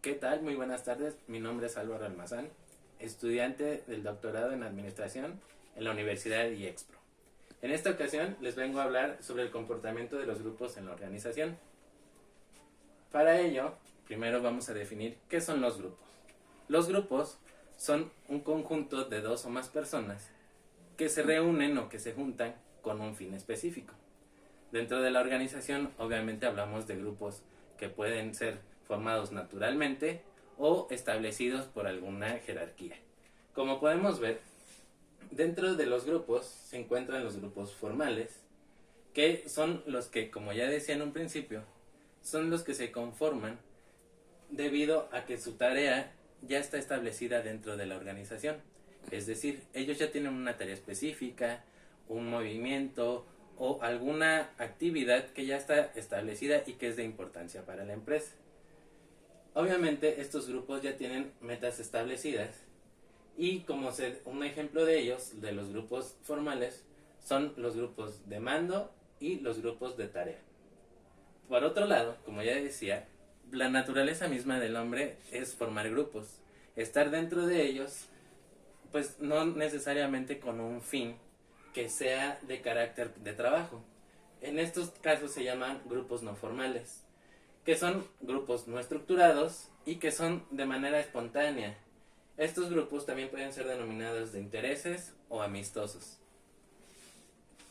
¿Qué tal? Muy buenas tardes. Mi nombre es Álvaro Almazán, estudiante del doctorado en Administración en la Universidad de IEXPRO. En esta ocasión les vengo a hablar sobre el comportamiento de los grupos en la organización. Para ello, primero vamos a definir qué son los grupos. Los grupos son un conjunto de dos o más personas que se reúnen o que se juntan con un fin específico. Dentro de la organización, obviamente hablamos de grupos que pueden ser formados naturalmente o establecidos por alguna jerarquía. Como podemos ver, dentro de los grupos se encuentran los grupos formales, que son los que, como ya decía en un principio, son los que se conforman debido a que su tarea ya está establecida dentro de la organización. Es decir, ellos ya tienen una tarea específica, un movimiento o alguna actividad que ya está establecida y que es de importancia para la empresa. Obviamente estos grupos ya tienen metas establecidas y un ejemplo de ellos, de los grupos formales, son los grupos de mando y los grupos de tarea. Por otro lado, como ya decía, la naturaleza misma del hombre es formar grupos, estar dentro de ellos, pues no necesariamente con un fin que sea de carácter de trabajo. En estos casos se llaman grupos no formales, que son grupos no estructurados y que son de manera espontánea. Estos grupos también pueden ser denominados de intereses o amistosos.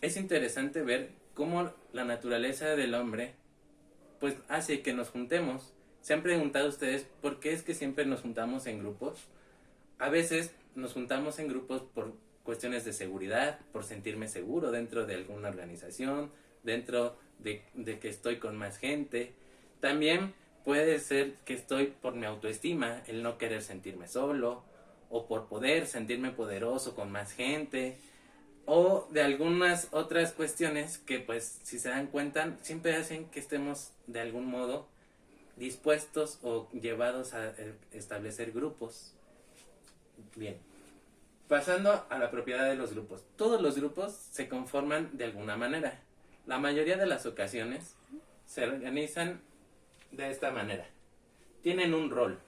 Es interesante ver cómo la naturaleza del hombre pues hace que nos juntemos. ¿Se han preguntado ustedes por qué es que siempre nos juntamos en grupos? A veces nos juntamos en grupos por cuestiones de seguridad, por sentirme seguro dentro de alguna organización, dentro de que estoy con más gente. También puede ser que estoy por mi autoestima, el no querer sentirme solo, o por poder sentirme poderoso con más gente, o de algunas otras cuestiones que, pues, si se dan cuenta, siempre hacen que estemos de algún modo dispuestos o llevados a establecer grupos. Bien, pasando a la propiedad de los grupos. Todos los grupos se conforman de alguna manera. La mayoría de las ocasiones se organizan de esta manera. Tienen un rol.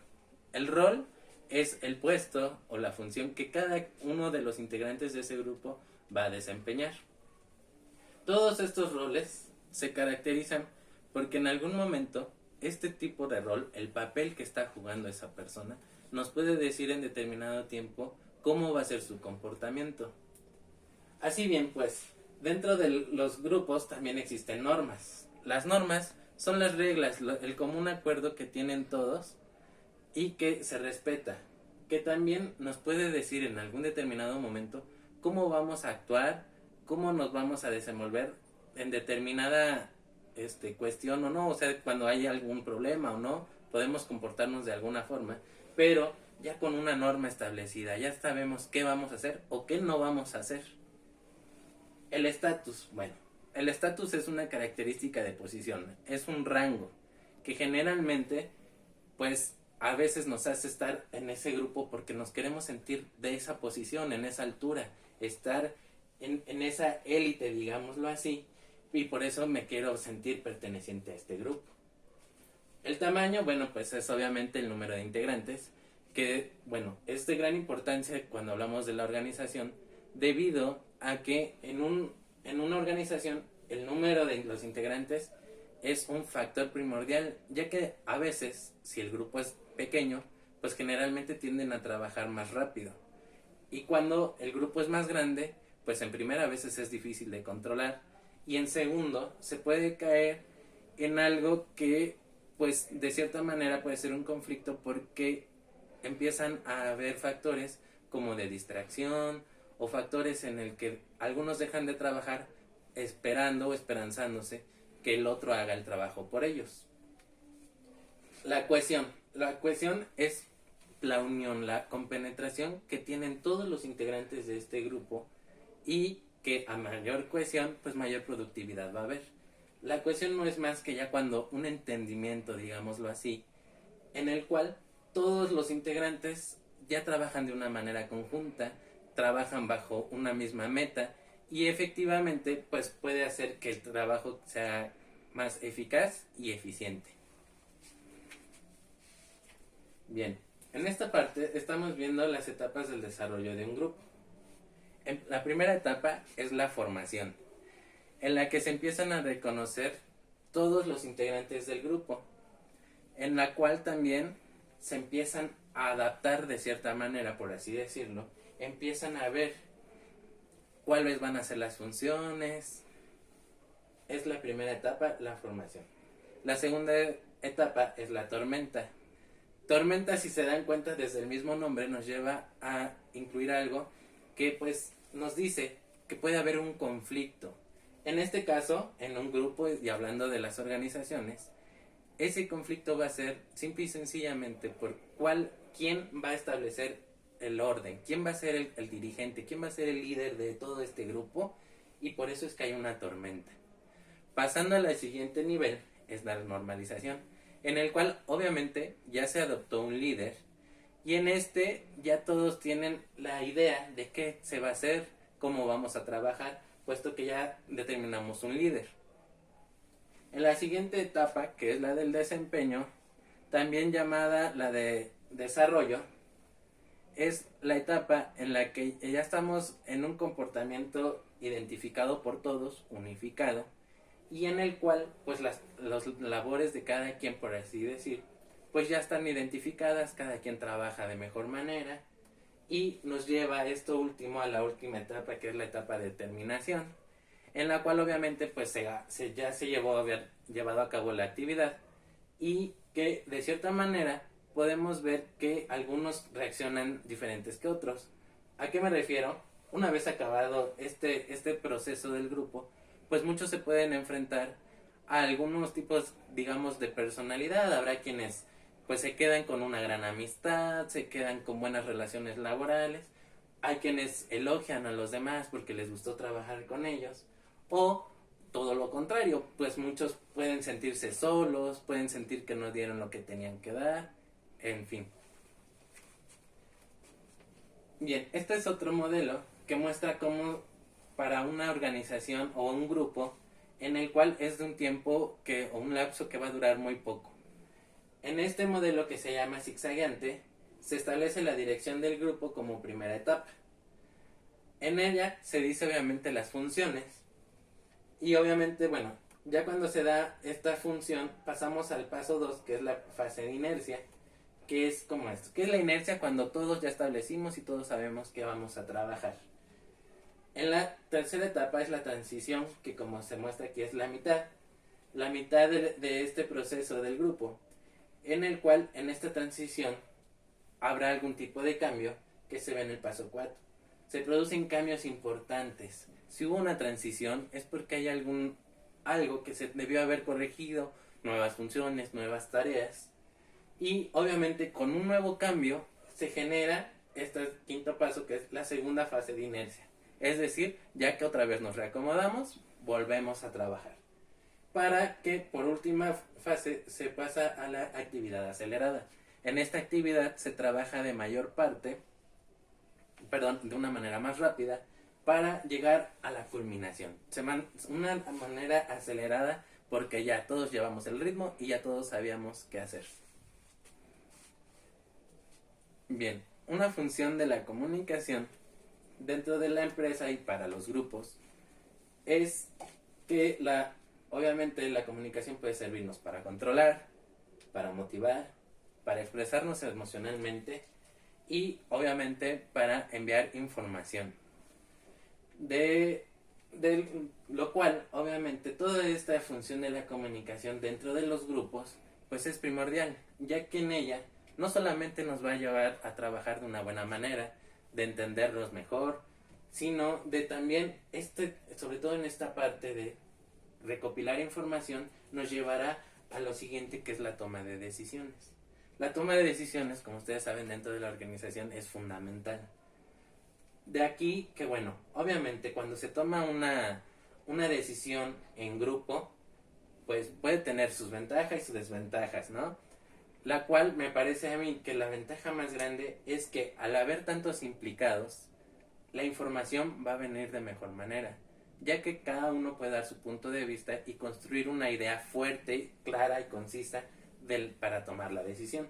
El rol es el puesto o la función que cada uno de los integrantes de ese grupo va a desempeñar. Todos estos roles se caracterizan porque en algún momento este tipo de rol, el papel que está jugando esa persona, nos puede decir en determinado tiempo cómo va a ser su comportamiento. Así bien, pues, dentro de los grupos también existen normas. Las normas son las reglas, el común acuerdo que tienen todos y que se respeta, que también nos puede decir en algún determinado momento cómo vamos a actuar, cómo nos vamos a desenvolver en determinada cuestión o no, o sea, cuando hay algún problema o no, podemos comportarnos de alguna forma, pero ya con una norma establecida, ya sabemos qué vamos a hacer o qué no vamos a hacer. El estatus, bueno, el estatus es una característica de posición, es un rango que generalmente, pues, a veces nos hace estar en ese grupo porque nos queremos sentir de esa posición, en esa altura, estar en esa élite, digámoslo así, y por eso me quiero sentir perteneciente a este grupo. El tamaño, bueno, pues es obviamente el número de integrantes, que, bueno, es de gran importancia cuando hablamos de la organización, debido a que en una organización el número de los integrantes es un factor primordial, ya que a veces, si el grupo es pequeño, pues generalmente tienden a trabajar más rápido. Y cuando el grupo es más grande, pues en primera veces es difícil de controlar, y en segundo se puede caer en algo que, pues de cierta manera puede ser un conflicto porque empiezan a haber factores como de distracción o factores en el que algunos dejan de trabajar esperando o esperanzándose que el otro haga el trabajo por ellos. La cohesión es la unión, la compenetración que tienen todos los integrantes de este grupo y que a mayor cohesión, pues mayor productividad va a haber. La cohesión no es más que ya cuando un entendimiento, digámoslo así, en el cual todos los integrantes ya trabajan de una manera conjunta, trabajan bajo una misma meta y efectivamente pues puede hacer que el trabajo sea más eficaz y eficiente. Bien, en esta parte estamos viendo las etapas del desarrollo de un grupo. La primera etapa es la formación, en la que se empiezan a reconocer todos los integrantes del grupo, en la cual también se empiezan a adaptar de cierta manera, por así decirlo, empiezan a ver cuáles van a ser las funciones. Es la primera etapa, la formación. La segunda etapa es la tormenta. Tormenta, si se dan cuenta, desde el mismo nombre nos lleva a incluir algo que pues nos dice que puede haber un conflicto. En este caso, en un grupo, y hablando de las organizaciones, ese conflicto va a ser simple y sencillamente por quién va a establecer el orden, quién va a ser el dirigente, quién va a ser el líder de todo este grupo, y por eso es que hay una tormenta. Pasando al siguiente nivel es la normalización, en el cual obviamente ya se adoptó un líder, y en este ya todos tienen la idea de qué se va a hacer, cómo vamos a trabajar, puesto que ya determinamos un líder. En la siguiente etapa, que es la del desempeño, también llamada la de desarrollo, es la etapa en la que ya estamos en un comportamiento identificado por todos, unificado, y en el cual pues las labores de cada quien, por así decir, pues ya están identificadas, cada quien trabaja de mejor manera, y nos lleva esto último a la última etapa, que es la etapa de terminación, en la cual obviamente pues ya se llevado a cabo la actividad, y que de cierta manera podemos ver que algunos reaccionan diferentes que otros. ¿A qué me refiero? Una vez acabado este proceso del grupo, pues muchos se pueden enfrentar a algunos tipos, digamos, de personalidad. Habrá quienes pues se quedan con una gran amistad, se quedan con buenas relaciones laborales. Hay quienes elogian a los demás porque les gustó trabajar con ellos. O todo lo contrario, pues muchos pueden sentirse solos, pueden sentir que no dieron lo que tenían que dar, en fin. Bien, este es otro modelo que muestra cómo para una organización o un grupo en el cual es de un tiempo o un lapso que va a durar muy poco. En este modelo, que se llama zigzagueante, se establece la dirección del grupo como primera etapa. En ella se dice obviamente las funciones, y obviamente, bueno, ya cuando se da esta función pasamos al paso 2, que es la fase de inercia, que es como esto, que es la inercia cuando todos ya establecimos y todos sabemos que vamos a trabajar. En la tercera etapa es la transición, que como se muestra aquí es la mitad de este proceso del grupo, en el cual en esta transición habrá algún tipo de cambio que se ve en el paso 4. Se producen cambios importantes. Si hubo una transición es porque hay algo que se debió haber corregido, nuevas funciones, nuevas tareas, y obviamente con un nuevo cambio se genera este quinto paso, que es la segunda fase de inercia. Es decir, ya que otra vez nos reacomodamos, volvemos a trabajar. Para que por última fase se pasa a la actividad acelerada. En esta actividad se trabaja de una manera más rápida para llegar a la culminación. Una manera acelerada porque ya todos llevamos el ritmo y ya todos sabíamos qué hacer. Bien, una función de la comunicación dentro de la empresa y para los grupos es que obviamente la comunicación puede servirnos para controlar, para motivar, para expresarnos emocionalmente y obviamente para enviar información. De lo cual, obviamente, toda esta función de la comunicación dentro de los grupos pues es primordial, ya que en ella no solamente nos va a llevar a trabajar de una buena manera, de entendernos mejor, sino de también, sobre todo en esta parte de recopilar información, nos llevará a lo siguiente, que es la toma de decisiones. La toma de decisiones, como ustedes saben, dentro de la organización es fundamental. De aquí que, bueno, obviamente cuando se toma una decisión en grupo, pues puede tener sus ventajas y sus desventajas, ¿no? La cual me parece a mí que la ventaja más grande es que al haber tantos implicados, la información va a venir de mejor manera, ya que cada uno puede dar su punto de vista y construir una idea fuerte, clara y concisa para tomar la decisión.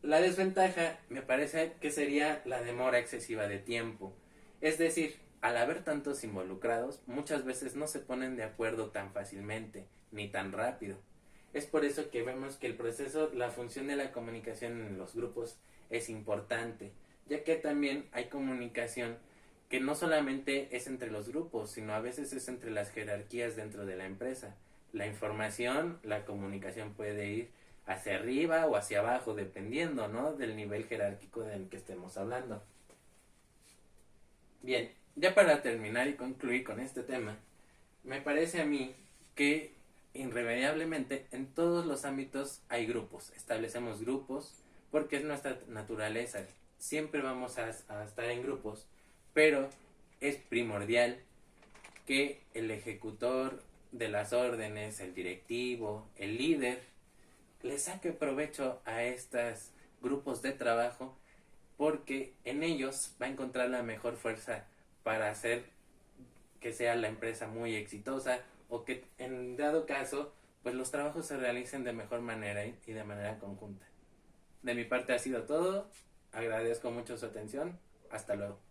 La desventaja me parece que sería la demora excesiva de tiempo. Es decir, al haber tantos involucrados, muchas veces no se ponen de acuerdo tan fácilmente, ni tan rápido. Es por eso que vemos que el proceso, la función de la comunicación en los grupos es importante, ya que también hay comunicación que no solamente es entre los grupos, sino a veces es entre las jerarquías dentro de la empresa. La información, la comunicación puede ir hacia arriba o hacia abajo, dependiendo, ¿no?, del nivel jerárquico del que estemos hablando. Bien, ya para terminar y concluir con este tema, me parece a mí que irremediablemente en todos los ámbitos hay grupos. Establecemos grupos porque es nuestra naturaleza. Siempre vamos a estar en grupos, pero es primordial que el ejecutor de las órdenes, el directivo, el líder, le saque provecho a estos grupos de trabajo, porque en ellos va a encontrar la mejor fuerza para hacer que sea la empresa muy exitosa, o que en dado caso pues los trabajos se realicen de mejor manera y de manera conjunta. De mi parte ha sido todo. Agradezco mucho su atención. Hasta luego.